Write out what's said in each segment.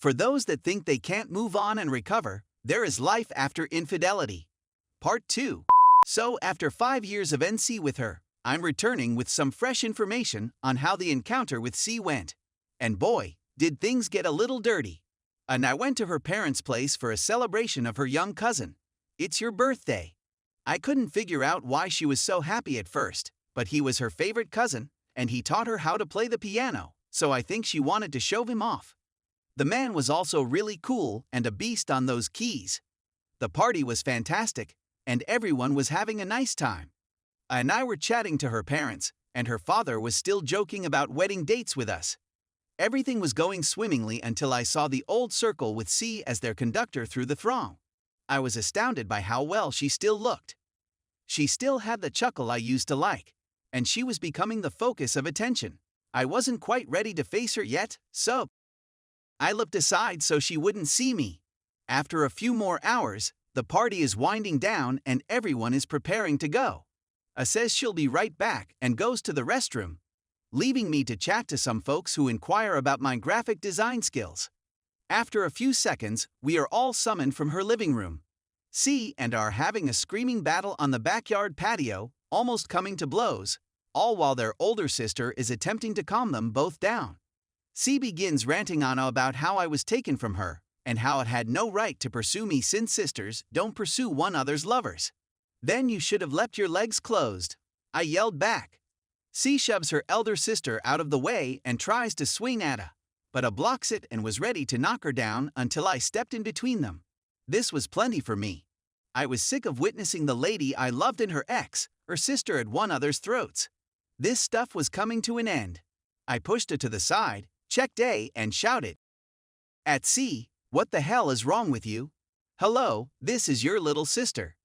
For those that think they can't move on and recover, there is life after infidelity. Part 2. So, after 5 years of NC with her, I'm returning with some fresh information on how the encounter with C went. And boy, did things get a little dirty. And I went to her parents' place for a celebration of her young cousin. It's your birthday. I couldn't figure out why she was so happy at first, but he was her favorite cousin, and he taught her how to play the piano, so I think she wanted to show him off. The man was also really cool and a beast on those keys. The party was fantastic, and everyone was having a nice time. And I were chatting to her parents, and her father was still joking about wedding dates with us. Everything was going swimmingly until I saw the old circle with C as their conductor through the throng. I was astounded by how well she still looked. She still had the chuckle I used to like, and she was becoming the focus of attention. I wasn't quite ready to face her yet, so I looked aside so she wouldn't see me. After a few more hours, the party is winding down and everyone is preparing to go. Says she'll be right back and goes to the restroom, leaving me to chat to some folks who inquire about my graphic design skills. After a few seconds, we are all summoned from her living room. C and are having a screaming battle on the backyard patio, almost coming to blows, all while their older sister is attempting to calm them both down. C begins ranting on about how I was taken from her, and how it had no right to pursue me since sisters don't pursue one another's lovers. Then you should have left your legs closed, I yelled back. C shoves her elder sister out of the way and tries to swing at her, but blocks it and was ready to knock her down until I stepped in between them. This was plenty for me. I was sick of witnessing the lady I loved and her sister at one another's throats. This stuff was coming to an end. I pushed her to the side, checked A, and shouted at C, "What the hell is wrong with you? Hello, this is your little sister."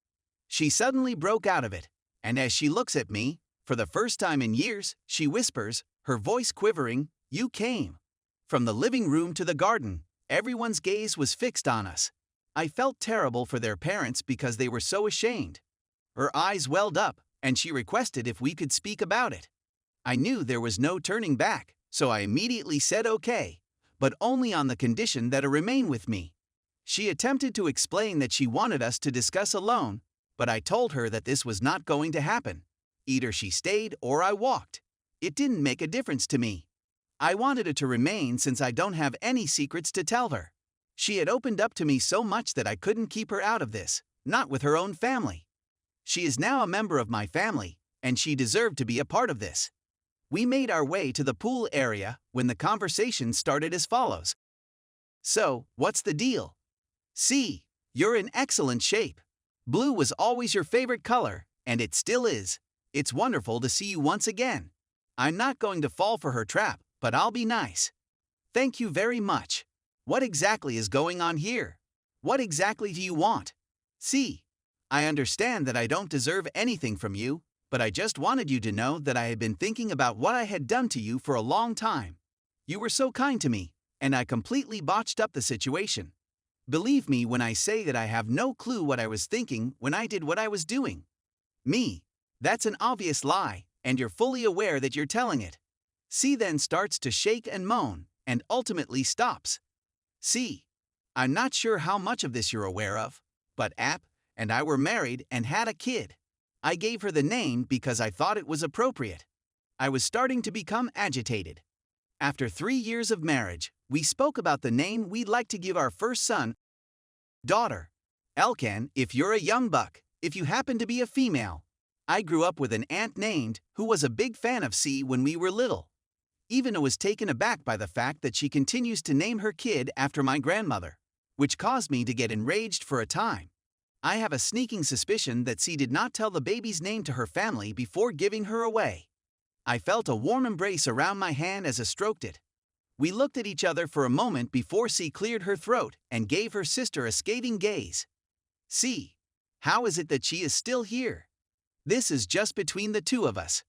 She suddenly broke out of it, and as she looks at me, for the first time in years, she whispers, her voice quivering, "You came." From the living room to the garden, everyone's gaze was fixed on us. I felt terrible for their parents because they were so ashamed. Her eyes welled up, and she requested if we could speak about it. I knew there was no turning back, so I immediately said okay, but only on the condition that it remain with me. She attempted to explain that she wanted us to discuss alone, but I told her that this was not going to happen. Either she stayed or I walked. It didn't make a difference to me. I wanted it to remain since I don't have any secrets to tell her. She had opened up to me so much that I couldn't keep her out of this, not with her own family. She is now a member of my family, and she deserved to be a part of this. We made our way to the pool area when the conversation started as follows. "So, what's the deal? C, you're in excellent shape. Blue was always your favorite color, and it still is. It's wonderful to see you once again. I'm not going to fall for her trap, but I'll be nice. Thank you very much. What exactly is going on here? What exactly do you want? C, I understand that I don't deserve anything from you, but I just wanted you to know that I had been thinking about what I had done to you for a long time. You were so kind to me, and I completely botched up the situation. Believe me when I say that I have no clue what I was thinking when I did what I was doing. Me, that's an obvious lie, and you're fully aware that you're telling it." C then starts to shake and moan, and ultimately stops. C, I'm not sure how much of this you're aware of, but App and I were married and had a kid. I gave her the name because I thought it was appropriate. I was starting to become agitated. After 3 years of marriage, we spoke about the name we'd like to give our first son, daughter. Elkan, if you're a young buck, if you happen to be a female. I grew up with an aunt named, who was a big fan of C when we were little. Even was taken aback by the fact that she continues to name her kid after my grandmother, which caused me to get enraged for a time. I have a sneaking suspicion that C did not tell the baby's name to her family before giving her away. I felt a warm embrace around my hand as I stroked it. We looked at each other for a moment before C cleared her throat and gave her sister a scathing gaze. C, how is it that she is still here? This is just between the two of us.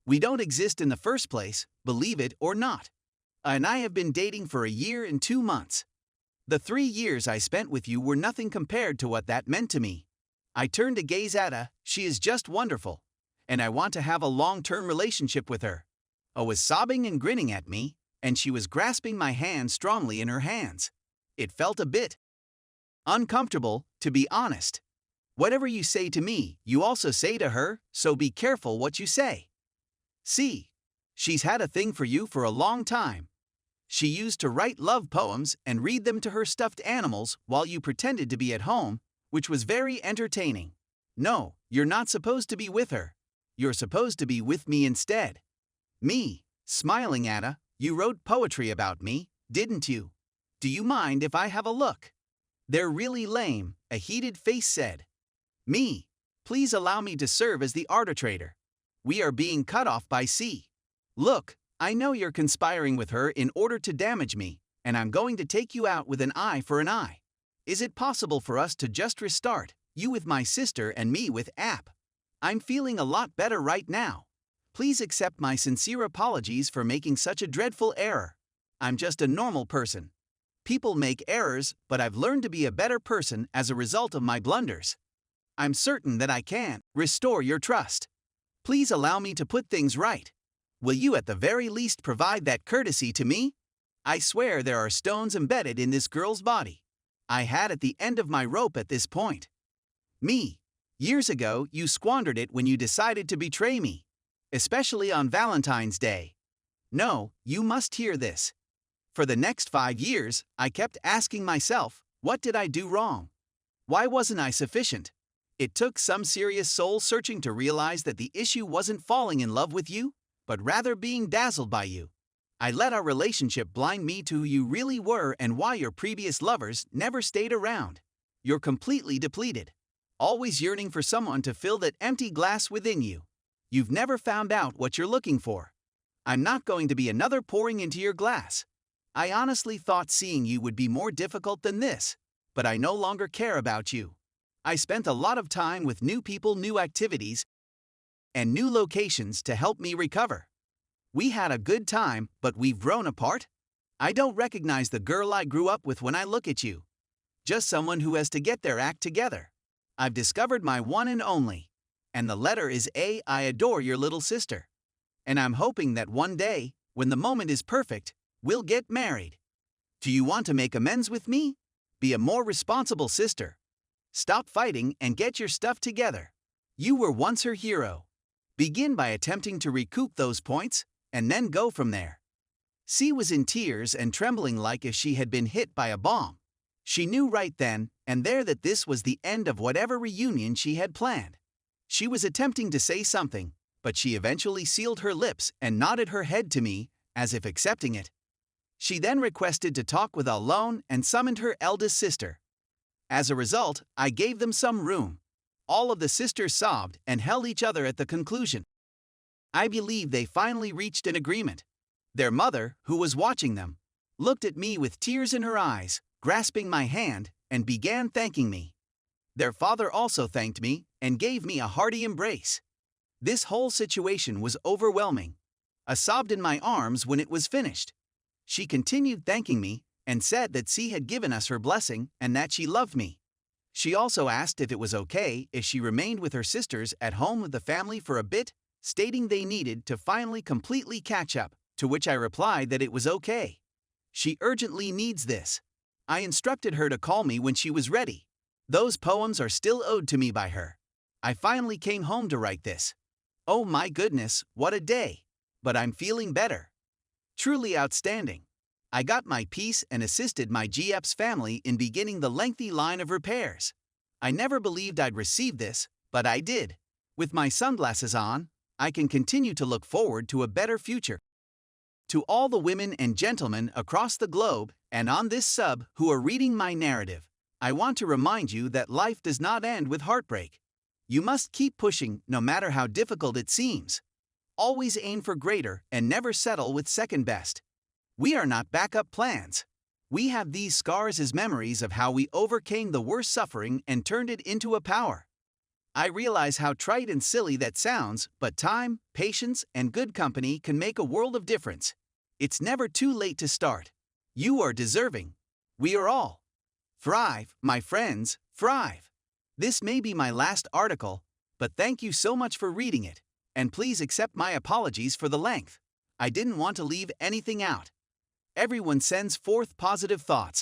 We don't exist in the first place, believe it or not. And I have been dating for a year and 2 months. The 3 years I spent with you were nothing compared to what that meant to me. I turned to gaze at her. She is just wonderful, and I want to have a long-term relationship with her. I was sobbing and grinning at me, and she was grasping my hand strongly in her hands. It felt a bit uncomfortable, to be honest. Whatever you say to me, you also say to her, so be careful what you say. See, she's had a thing for you for a long time. She used to write love poems and read them to her stuffed animals while you pretended to be at home, which was very entertaining. No, you're not supposed to be with her. You're supposed to be with me instead. Me, smiling at her, you wrote poetry about me, didn't you? Do you mind if I have a look? They're really lame, a heated face said. Me, please allow me to serve as the arbitrator. We are being cut off by C. Look, I know you're conspiring with her in order to damage me, and I'm going to take you out with an eye for an eye. Is it possible for us to just restart, you with my sister and me with app? I'm feeling a lot better right now. Please accept my sincere apologies for making such a dreadful error. I'm just a normal person. People make errors, but I've learned to be a better person as a result of my blunders. I'm certain that I can restore your trust. Please allow me to put things right. Will you at the very least provide that courtesy to me? I swear there are stones embedded in this girl's body. I had at the end of my rope at this point. Me. Years ago, you squandered it when you decided to betray me. Especially on Valentine's Day. No, you must hear this. For the next 5 years, I kept asking myself, what did I do wrong? Why wasn't I sufficient? It took some serious soul searching to realize that the issue wasn't falling in love with you, but rather being dazzled by you. I let our relationship blind me to who you really were and why your previous lovers never stayed around. You're completely depleted. Always yearning for someone to fill that empty glass within you. You've never found out what you're looking for. I'm not going to be another pouring into your glass. I honestly thought seeing you would be more difficult than this, but I no longer care about you. I spent a lot of time with new people, new activities, and new locations to help me recover. We had a good time, but we've grown apart. I don't recognize the girl I grew up with when I look at you. Just someone who has to get their act together. I've discovered my one and only. And the letter is A. I adore your little sister. And I'm hoping that one day, when the moment is perfect, we'll get married. Do you want to make amends with me? Be a more responsible sister. Stop fighting and get your stuff together. You were once her hero. Begin by attempting to recoup those points, and then go from there. C was in tears and trembling like if she had been hit by a bomb. She knew right then and there that this was the end of whatever reunion she had planned. She was attempting to say something, but she eventually sealed her lips and nodded her head to me, as if accepting it. She then requested to talk with alone and summoned her eldest sister. As a result, I gave them some room. All of the sisters sobbed and held each other at the conclusion. I believe they finally reached an agreement. Their mother, who was watching them, looked at me with tears in her eyes, grasping my hand, and began thanking me. Their father also thanked me and gave me a hearty embrace. This whole situation was overwhelming. I sobbed in my arms when it was finished. She continued thanking me and said that C had given us her blessing and that she loved me. She also asked if it was okay if she remained with her sisters at home with the family for a bit, stating they needed to finally completely catch up, to which I replied that it was okay. She urgently needs this. I instructed her to call me when she was ready. Those poems are still owed to me by her. I finally came home to write this. Oh my goodness, what a day! But I'm feeling better. Truly outstanding. I got my piece and assisted my GF's family in beginning the lengthy line of repairs. I never believed I'd receive this, but I did. With my sunglasses on, I can continue to look forward to a better future. To all the women and gentlemen across the globe and on this sub who are reading my narrative, I want to remind you that life does not end with heartbreak. You must keep pushing no matter how difficult it seems. Always aim for greater and never settle with second best. We are not backup plans. We have these scars as memories of how we overcame the worst suffering and turned it into a power. I realize how trite and silly that sounds, but time, patience, and good company can make a world of difference. It's never too late to start. You are deserving. We are all. Thrive, my friends, thrive. This may be my last article, but thank you so much for reading it, and please accept my apologies for the length. I didn't want to leave anything out. Everyone sends forth positive thoughts.